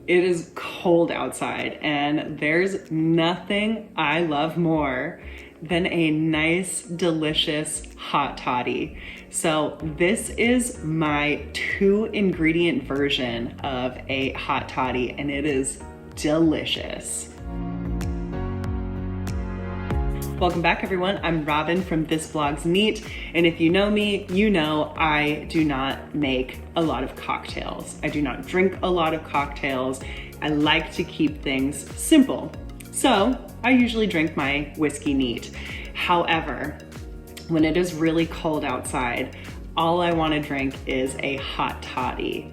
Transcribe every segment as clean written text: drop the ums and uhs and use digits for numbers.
It is cold outside, and there's nothing I love more than a nice, delicious hot toddy. So this is my 2-ingredient version of a hot toddy, and it is delicious. Welcome back, everyone. I'm Robin from This Blog's Neat, and if you know me, you know I do not make a lot of cocktails. I do not drink a lot of cocktails. I like to keep things simple. So I usually drink my whiskey neat. However, when it is really cold outside, all I want to drink is a hot toddy.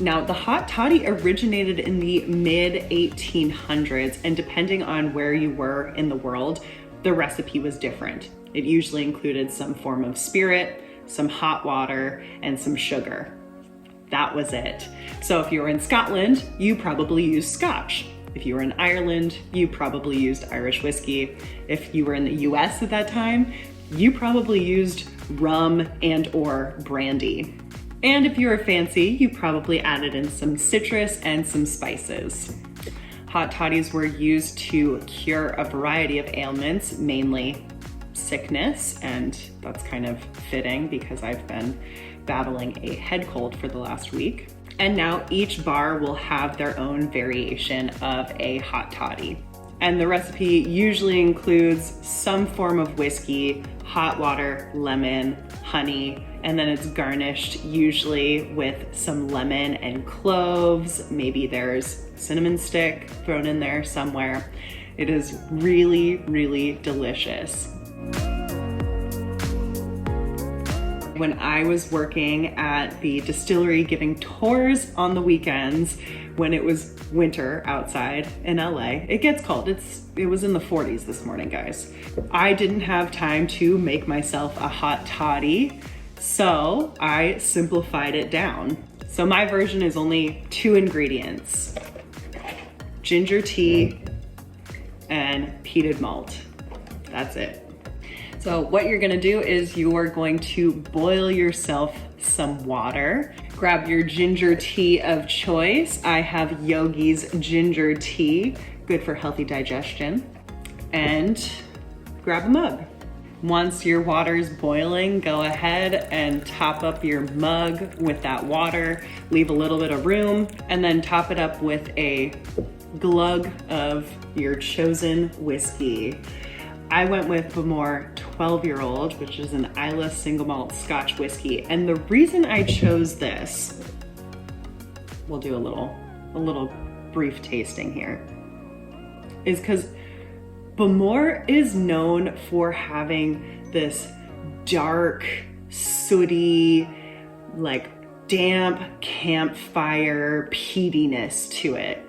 Now, the hot toddy originated in the mid-1800s, and depending on where you were in the world, the recipe was different. It usually included some form of spirit, some hot water, and some sugar. That was it. So if you were in Scotland, you probably used Scotch. If you were in Ireland, you probably used Irish whiskey. If you were in the US at that time, you probably used rum and/or brandy. And if you were fancy, you probably added in some citrus and some spices. Hot toddies were used to cure a variety of ailments, mainly sickness, and that's kind of fitting because I've been battling a head cold for the last week. And now each bar will have their own variation of a hot toddy. And the recipe usually includes some form of whiskey, hot water, lemon, honey, and then it's garnished usually with some lemon and cloves. Maybe there's cinnamon stick thrown in there somewhere. It is really, really delicious. When I was working at the distillery giving tours on the weekends, when it was winter outside in LA, it gets cold. It was in the 40s this morning, guys. I didn't have time to make myself a hot toddy, so I simplified it down. So my version is only 2 ingredients: ginger tea and peated malt. That's it. So what you're gonna do is you're going to boil yourself some water. Grab your ginger tea of choice. I have Yogi's Ginger Tea, good for healthy digestion. And grab a mug. Once your water is boiling, go ahead and top up your mug with that water. Leave a little bit of room, and then top it up with a glug of your chosen whiskey. I went with Bowmore 12-year-old, which is an Islay single malt Scotch whiskey. And the reason I chose this, we'll do a little brief tasting here, is because Bowmore is known for having this dark, sooty, like damp campfire peatiness to it.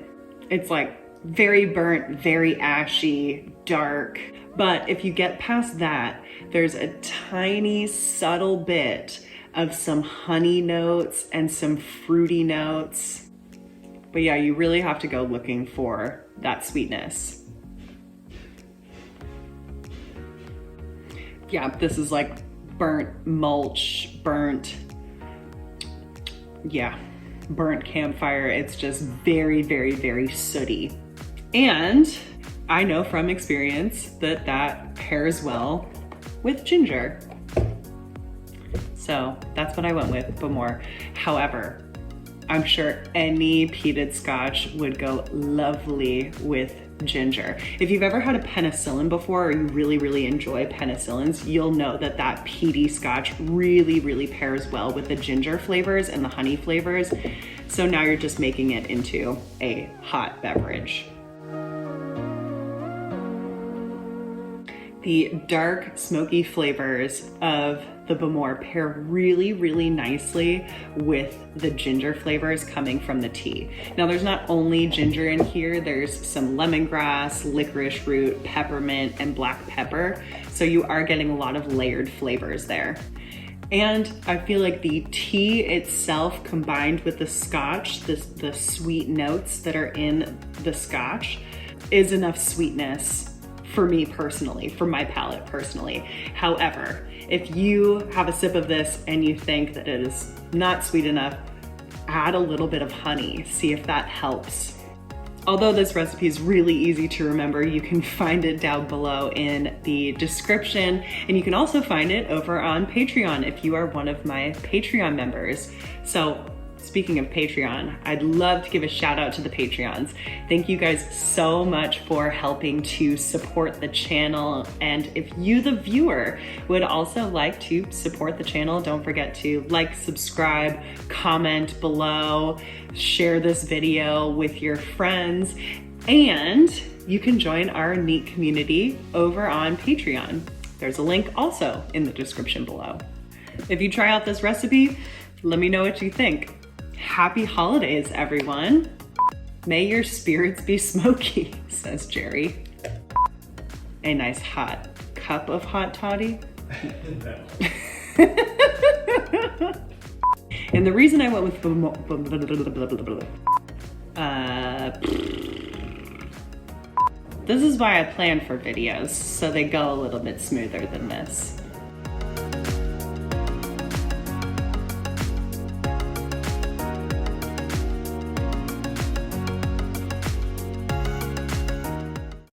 It's like very burnt, very ashy, dark. But if you get past that, there's a tiny, subtle bit of some honey notes and some fruity notes. But yeah, you really have to go looking for that sweetness. Yeah, this is like burnt mulch, burnt campfire. It's just very, very, very sooty. And I know from experience that that pairs well with ginger. So that's what I went with, Bowmore. However, I'm sure any peated Scotch would go lovely with ginger. If you've ever had a Penicillin before, or you really, really enjoy Penicillins, you'll know that that peaty Scotch really, really pairs well with the ginger flavors and the honey flavors. So now you're just making it into a hot beverage. The dark, smoky flavors of the Bowmore pair really, really nicely with the ginger flavors coming from the tea. Now, there's not only ginger in here, there's some lemongrass, licorice root, peppermint, and black pepper. So you are getting a lot of layered flavors there. And I feel like the tea itself combined with the Scotch, the sweet notes that are in the Scotch, is enough sweetness for me personally, for my palate personally. However, if you have a sip of this and you think that it is not sweet enough, add a little bit of honey. See if that helps. Although this recipe is really easy to remember, you can find it down below in the description, and you can also find it over on Patreon if you are one of my Patreon members. So speaking of Patreon, I'd love to give a shout out to the Patreons. Thank you guys so much for helping to support the channel. And if you, the viewer, would also like to support the channel, don't forget to like, subscribe, comment below, share this video with your friends, and you can join our neat community over on Patreon. There's a link also in the description below. If you try out this recipe, let me know what you think. Happy holidays, everyone. May your spirits be smoky, says Jerry. A nice hot cup of hot toddy. And the reason I went with this is why I plan for videos, so they go a little bit smoother than this.